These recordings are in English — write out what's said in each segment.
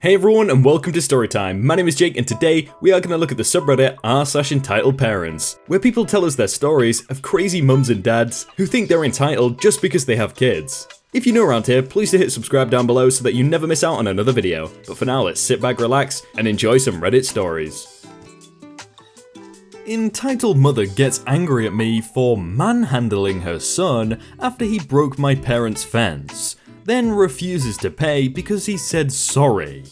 Hey everyone and welcome to Storytime. My name is Jake and today we are going to look at the subreddit r/entitledparents, where people tell us their stories of crazy mums and dads who think they're entitled just because they have kids. If you're new around here, please do hit subscribe down below so that you never miss out on another video. But for now, let's sit back, relax, and enjoy some Reddit stories. Entitled mother gets angry at me for manhandling her son after he broke my parents' fence, then refuses to pay because he said sorry.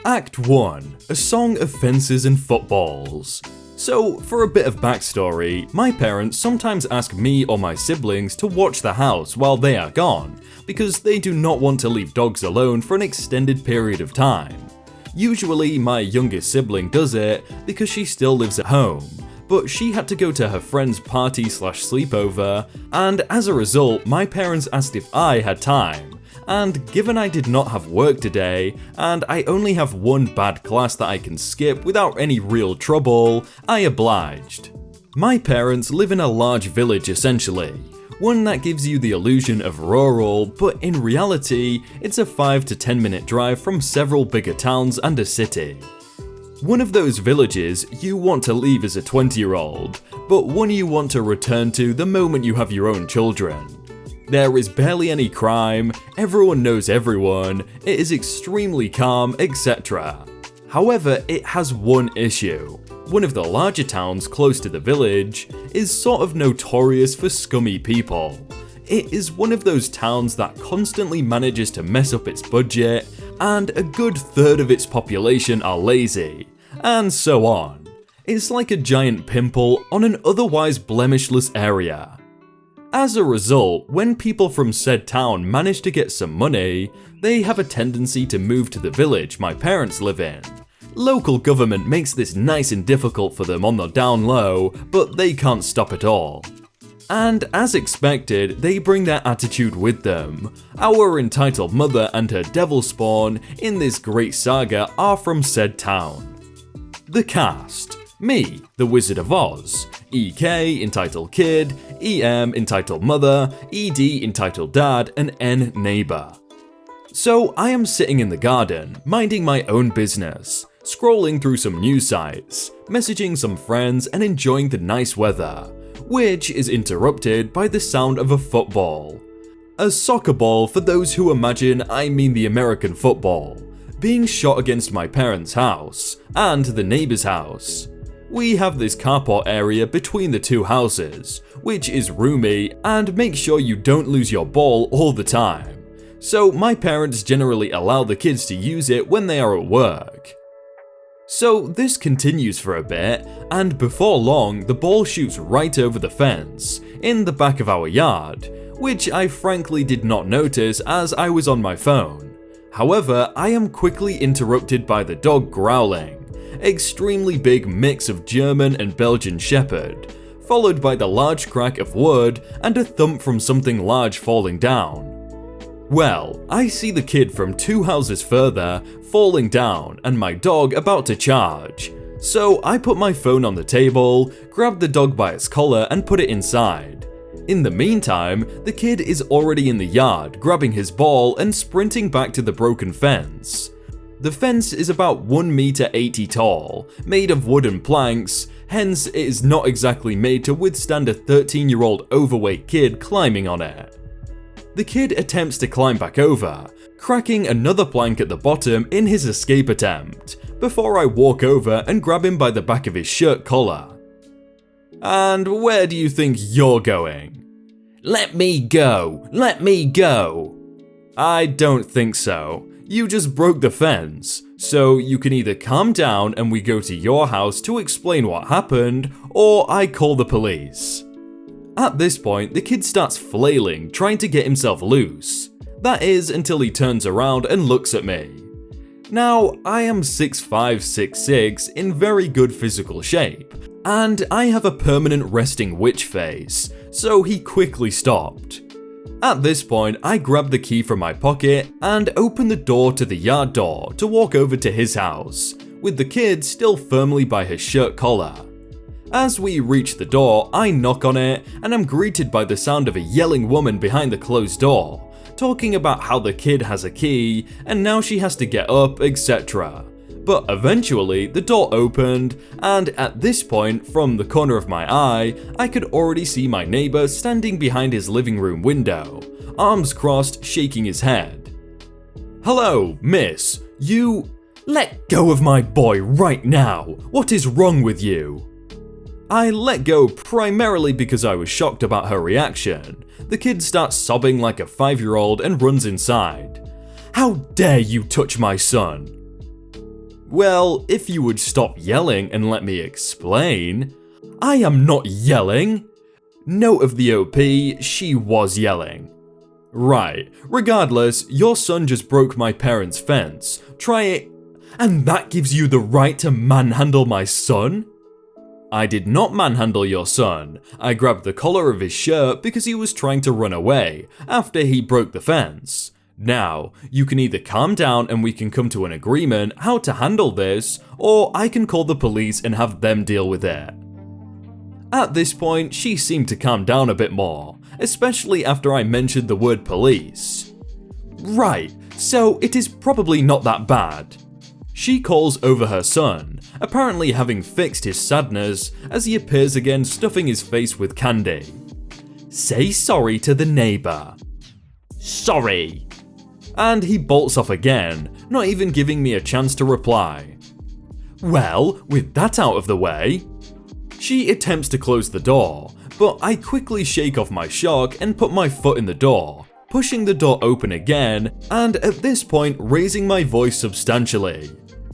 Act 1. A song of fences and footballs. So, for a bit of backstory, my parents sometimes ask me or my siblings to watch the house while they are gone, because they do not want to leave dogs alone for an extended period of time. Usually my youngest sibling does it because she still lives at home, but she had to go to her friend's party/sleepover, and as a result, my parents asked if I had time, and given I did not have work today, and I only have one bad class that I can skip without any real trouble, I obliged. My parents live in a large village essentially, one that gives you the illusion of rural, but in reality, it's a 5 to 10 minute drive from several bigger towns and a city. One of those villages you want to leave as a 20-year-old, but one you want to return to the moment you have your own children. There is barely any crime, everyone knows everyone, it is extremely calm, etc. However, it has one issue. One of the larger towns close to the village is sort of notorious for scummy people. It is one of those towns that constantly manages to mess up its budget, and a good third of its population are lazy, and so on. It's like a giant pimple on an otherwise blemishless area. As a result, when people from said town manage to get some money, they have a tendency to move to the village my parents live in. Local government makes this nice and difficult for them on the down low, but they can't stop it all. And as expected, they bring their attitude with them. Our entitled mother and her devil spawn in this great saga are from said town. The cast: me, the Wizard of Oz, EK, entitled kid, EM, entitled mother, ED, entitled dad, and N, neighbor. So I am sitting in the garden, minding my own business, scrolling through some news sites, messaging some friends, and enjoying the nice weather, which is interrupted by the sound of a football. A soccer ball, for those who imagine I mean the American football, being shot against my parents' house, and the neighbor's house. We have this carport area between the two houses, which is roomy and makes sure you don't lose your ball all the time. So my parents generally allow the kids to use it when they are at work. So this continues for a bit, and before long the ball shoots right over the fence, in the back of our yard, which I frankly did not notice as I was on my phone. However, I am quickly interrupted by the dog growling, extremely big mix of German and Belgian Shepherd, followed by the large crack of wood and a thump from something large falling down. Well, I see the kid from 2 houses further falling down and my dog about to charge. So I put my phone on the table, grabbed the dog by its collar and put it inside. In the meantime, the kid is already in the yard grabbing his ball and sprinting back to the broken fence. The fence is about 1 meter 80 tall, made of wooden planks, hence it is not exactly made to withstand a 13-year-old overweight kid climbing on it. The kid attempts to climb back over, cracking another plank at the bottom in his escape attempt, before I walk over and grab him by the back of his shirt collar. And where do you think you're going? Let me go! Let me go! I don't think so. You just broke the fence, so you can either calm down and we go to your house to explain what happened, or I call the police. At this point, the kid starts flailing, trying to get himself loose. That is until he turns around and looks at me. Now, I am 6'5", 6'6", in very good physical shape, and I have a permanent resting witch face, so he quickly stopped. At this point, I grab the key from my pocket and open the door to the yard door to walk over to his house, with the kid still firmly by his shirt collar. As we reach the door, I knock on it and am greeted by the sound of a yelling woman behind the closed door, talking about how the kid has a key and now she has to get up, etc. But eventually, the door opened, and at this point, from the corner of my eye, I could already see my neighbor standing behind his living room window, arms crossed, shaking his head. "Hello, miss, you... Let go of my boy right now! What is wrong with you?" I let go primarily because I was shocked about her reaction. The kid starts sobbing like a 5-year-old and runs inside. "How dare you touch my son?" Well, if you would stop yelling and let me explain. I am not yelling. Note of the OP, she was yelling. Right, regardless, your son just broke my parents' fence. Try it. And that gives you the right to manhandle my son? I did not manhandle your son. I grabbed the collar of his shirt because he was trying to run away after he broke the fence. Now, you can either calm down and we can come to an agreement how to handle this, or I can call the police and have them deal with it. At this point, she seemed to calm down a bit more, especially after I mentioned the word police. Right, so it is probably not that bad. She calls over her son, apparently having fixed his sadness as he appears again stuffing his face with candy. Say sorry to the neighbor. Sorry. And he bolts off again, not even giving me a chance to reply. Well, with that out of the way, she attempts to close the door, but I quickly shake off my shock and put my foot in the door, pushing the door open again, and at this point raising my voice substantially.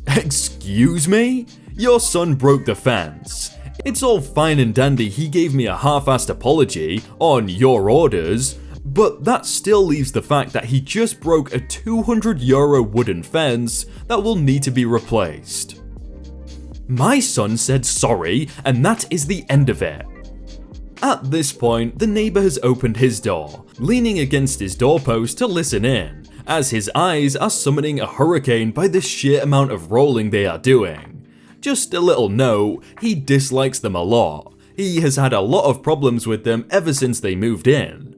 Excuse me? Your son broke the fence. It's all fine and dandy he gave me a half-assed apology on your orders, but that still leaves the fact that he just broke a €200 wooden fence that will need to be replaced. My son said sorry, and that is the end of it. At this point, the neighbor has opened his door, leaning against his doorpost to listen in, as his eyes are summoning a hurricane by the sheer amount of rolling they are doing. Just a little note, he dislikes them a lot. He has had a lot of problems with them ever since they moved in.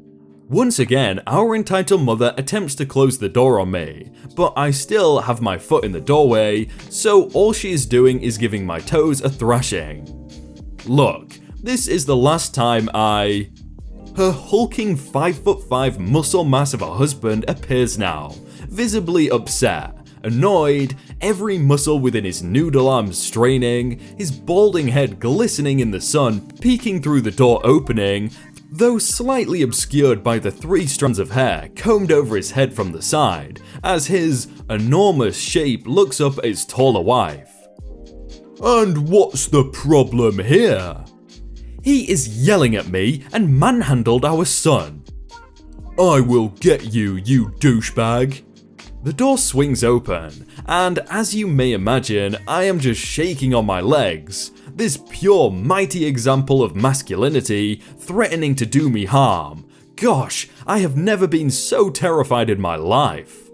Once again, our entitled mother attempts to close the door on me, but I still have my foot in the doorway, so all she is doing is giving my toes a thrashing. Look, this is the last time Her hulking 5'5" muscle mass of a husband appears now, visibly upset, annoyed, every muscle within his noodle arms straining, his balding head glistening in the sun peeking through the door opening, though slightly obscured by the 3 strands of hair combed over his head from the side, as his enormous shape looks up at his taller wife. And what's the problem here? He is yelling at me and manhandled our son. I will get you, you douchebag. The door swings open, and as you may imagine, I am just shaking on my legs. This pure, mighty example of masculinity threatening to do me harm. Gosh, I have never been so terrified in my life.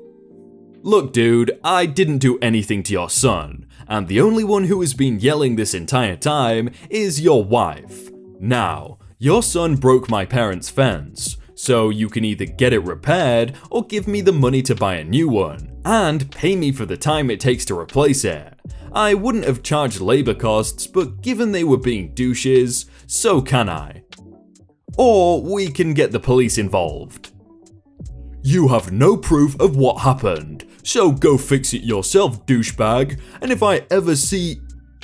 Look dude, I didn't do anything to your son, and the only one who has been yelling this entire time is your wife. Now, your son broke my parents' fence, so you can either get it repaired or give me the money to buy a new one, and pay me for the time it takes to replace it. I wouldn't have charged labor costs, but given they were being douches, so can I. Or we can get the police involved. You have no proof of what happened, so go fix it yourself, douchebag, and if I ever see...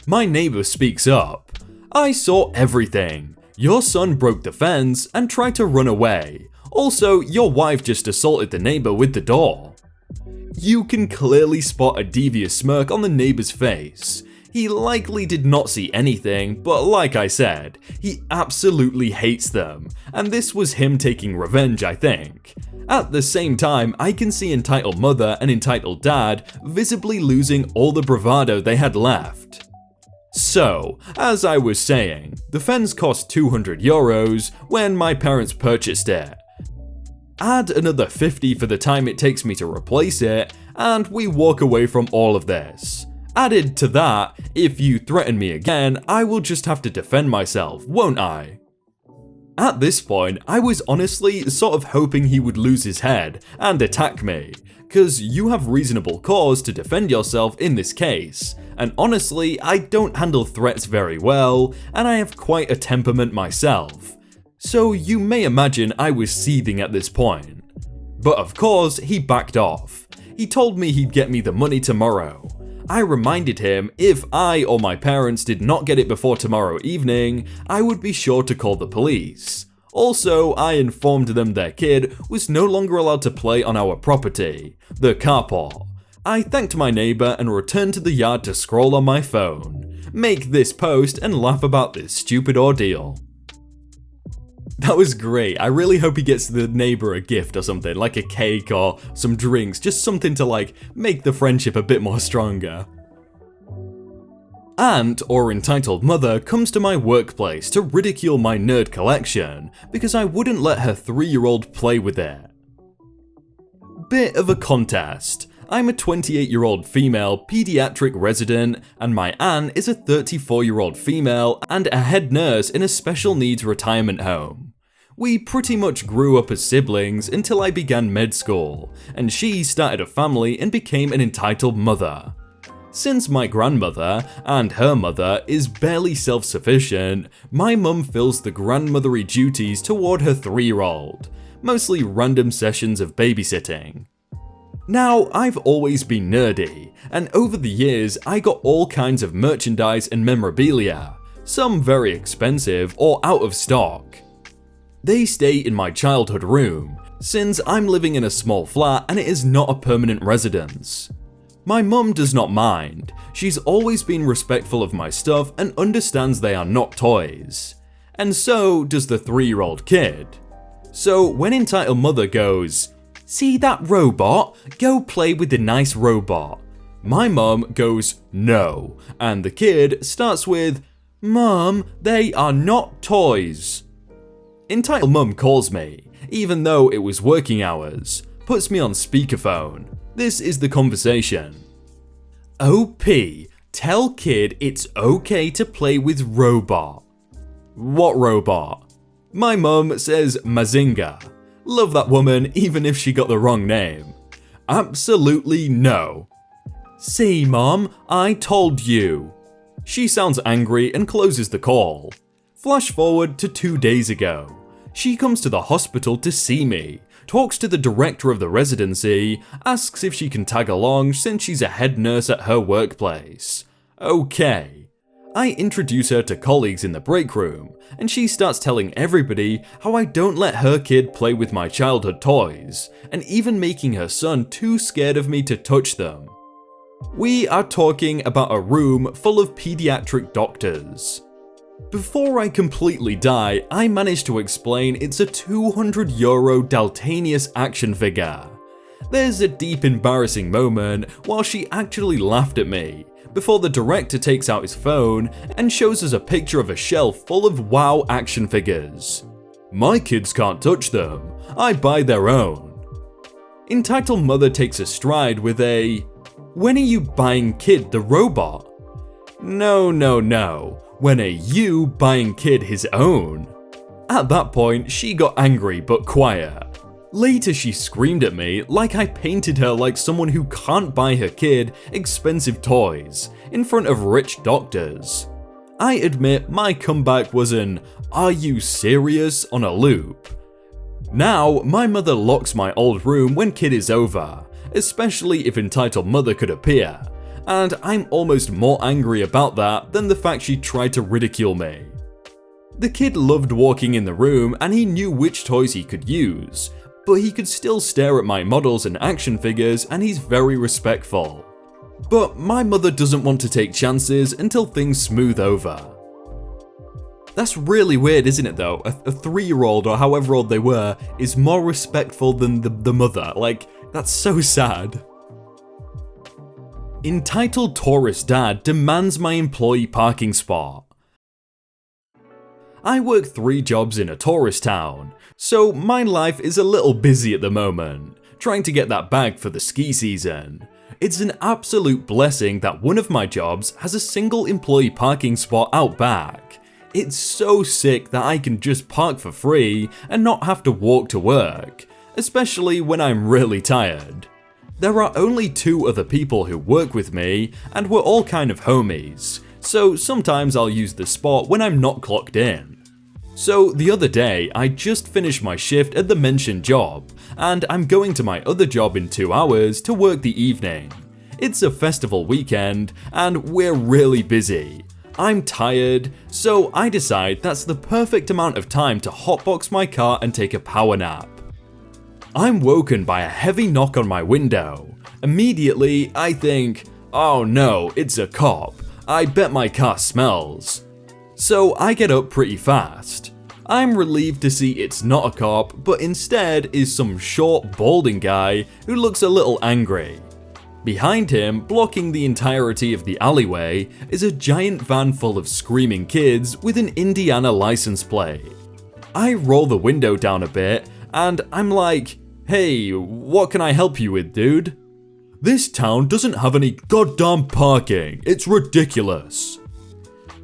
My neighbor speaks up. I saw everything. Your son broke the fence and tried to run away. Also, your wife just assaulted the neighbor with the door. You can clearly spot a devious smirk on the neighbor's face. He likely did not see anything, but like I said, he absolutely hates them, and this was him taking revenge, I think. At the same time, I can see entitled mother and entitled dad visibly losing all the bravado they had left. So, as I was saying, the fence cost €200 when my parents purchased it. Add another 50 for the time it takes me to replace it, and we walk away from all of this. Added to that, if you threaten me again, I will just have to defend myself, won't I? At this point, I was honestly sort of hoping he would lose his head and attack me, cause you have reasonable cause to defend yourself in this case, and honestly, I don't handle threats very well, and I have quite a temperament myself. So you may imagine I was seething at this point. But of course, he backed off. He told me he'd get me the money tomorrow. I reminded him if I or my parents did not get it before tomorrow evening, I would be sure to call the police. Also, I informed them their kid was no longer allowed to play on our property, the carport. I thanked my neighbor and returned to the yard to scroll on my phone, make this post and laugh about this stupid ordeal. That was great. I really hope he gets the neighbor a gift or something, like a cake or some drinks, just something to like make the friendship a bit more stronger. Aunt, or entitled mother, comes to my workplace to ridicule my nerd collection because I wouldn't let her 3-year-old play with it. Bit of a contest. I'm a 28-year-old female pediatric resident, and my aunt is a 34-year-old female and a head nurse in a special needs retirement home. We pretty much grew up as siblings until I began med school, and she started a family and became an entitled mother. Since my grandmother and her mother is barely self-sufficient, my mum fills the grandmothery duties toward her 3-year-old, mostly random sessions of babysitting. Now, I've always been nerdy, and over the years I got all kinds of merchandise and memorabilia, some very expensive or out of stock. They stay in my childhood room, since I'm living in a small flat and it is not a permanent residence. My mum does not mind, she's always been respectful of my stuff and understands they are not toys. And so does the 3-year-old kid. So when entitled mother goes, "See that robot? Go play with the nice robot," my mum goes, "No," and the kid starts with, "Mum, they are not toys." Entitled mum calls me, even though it was working hours, puts me on speakerphone. This is the conversation. "OP, tell kid it's okay to play with robot." "What robot?" My mum says Mazinga. Love that woman even if she got the wrong name. "Absolutely no." "See mom, I told you." She sounds angry and closes the call. Flash forward to 2 days ago. She comes to the hospital to see me, talks to the director of the residency, asks if she can tag along since she's a head nurse at her workplace. Okay. I introduce her to colleagues in the break room, and she starts telling everybody how I don't let her kid play with my childhood toys, and even making her son too scared of me to touch them. We are talking about a room full of pediatric doctors. Before I completely die, I manage to explain it's a €200 Daltanius action figure. There's a deep embarrassing moment while she actually laughed at me, before the director takes out his phone and shows us a picture of a shelf full of WoW action figures. My kids can't touch them, I buy their own. Entitled mother takes a stride with a, "When are you buying kid the robot?" No. When are you buying kid his own? At that point, she got angry but quiet. Later she screamed at me like I painted her like someone who can't buy her kid expensive toys in front of rich doctors. I admit my comeback was an "Are you serious?" on a loop. Now, my mother locks my old room when kid is over, especially if entitled mother could appear. And I'm almost more angry about that than the fact she tried to ridicule me. The kid loved walking in the room and he knew which toys he could use, but he could still stare at my models and action figures and he's very respectful. But my mother doesn't want to take chances until things smooth over. That's really weird, isn't it though? A 3-year-old or however old they were is more respectful than the mother. Like, that's so sad. Entitled tourist dad demands my employee parking spot. I work 3 jobs in a tourist town, so my life is a little busy at the moment, trying to get that bag for the ski season. It's an absolute blessing that one of my jobs has a single employee parking spot out back. It's so sick that I can just park for free and not have to walk to work, especially when I'm really tired. There are only 2 other people who work with me, and we're all kind of homies, so sometimes I'll use the spot when I'm not clocked in. So the other day, I just finished my shift at the mentioned job, and I'm going to my other job in 2 hours to work the evening. It's a festival weekend, and we're really busy. I'm tired, so I decide that's the perfect amount of time to hotbox my car and take a power nap. I'm woken by a heavy knock on my window. Immediately, I think, oh no, it's a cop. I bet my car smells. So I get up pretty fast. I'm relieved to see it's not a cop, but instead is some short, balding guy who looks a little angry. Behind him, blocking the entirety of the alleyway, is a giant van full of screaming kids with an Indiana license plate. I roll the window down a bit, and I'm like, hey, what can I help you with, dude? This town doesn't have any goddamn parking, it's ridiculous.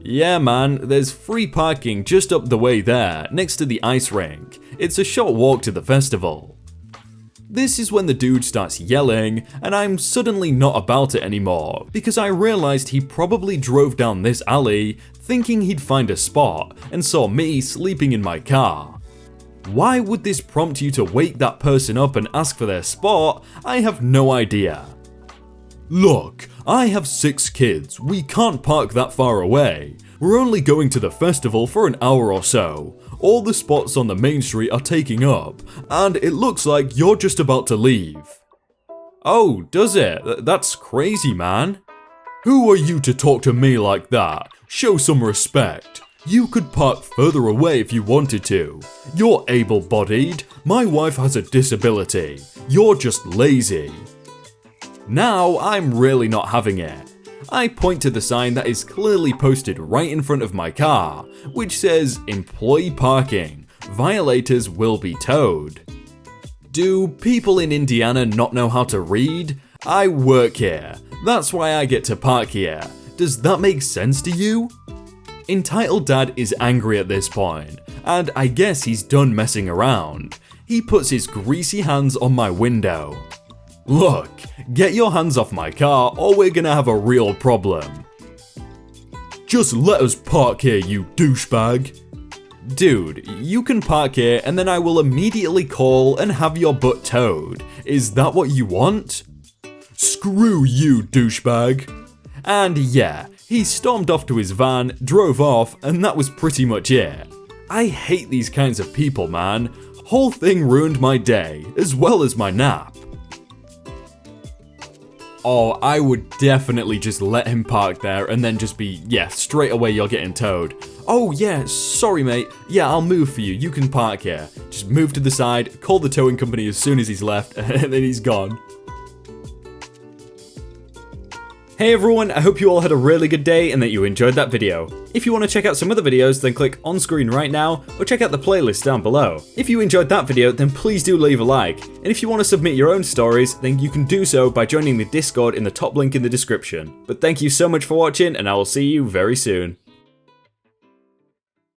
Yeah man, there's free parking just up the way there, next to the ice rink. It's a short walk to the festival. This is when the dude starts yelling, and I'm suddenly not about it anymore, because I realized he probably drove down this alley thinking he'd find a spot, and saw me sleeping in my car. Why would this prompt you to wake that person up and ask for their spot? I have no idea. Look, I have 6 kids, we can't park that far away. We're only going to the festival for an hour or so. All the spots on the main street are taking up, and it looks like you're just about to leave. Oh, does it? That's crazy, man. Who are you to talk to me like that? Show some respect. You could park further away if you wanted to. You're able-bodied, my wife has a disability. You're just lazy. Now I'm really not having it. I point to the sign that is clearly posted right in front of my car, which says employee parking, violators will be towed. Do people in Indiana not know how to read? I work here, that's why I get to park here. Does that make sense to you? Entitled Dad is angry at this point, and I guess he's done messing around. He puts his greasy hands on my window. Look, get your hands off my car or we're gonna have a real problem. Just let us park here, you douchebag. Dude, you can park here and then I will immediately call and have your butt towed. Is that what you want? Screw you, douchebag. And yeah, he stormed off to his van, drove off, and that was pretty much it. I hate these kinds of people, man. Whole thing ruined my day, as well as my nap. Oh, I would definitely just let him park there and then just be, yeah, straight away you're getting towed. Oh yeah, sorry mate, yeah, I'll move for you, you can park here. Just move to the side, call the towing company as soon as he's left, and then he's gone. Hey everyone, I hope you all had a really good day and that you enjoyed that video. If you want to check out some other videos, then click on screen right now, or check out the playlist down below. If you enjoyed that video, then please do leave a like. And if you want to submit your own stories, then you can do so by joining the Discord in the top link in the description. But thank you so much for watching, and I will see you very soon.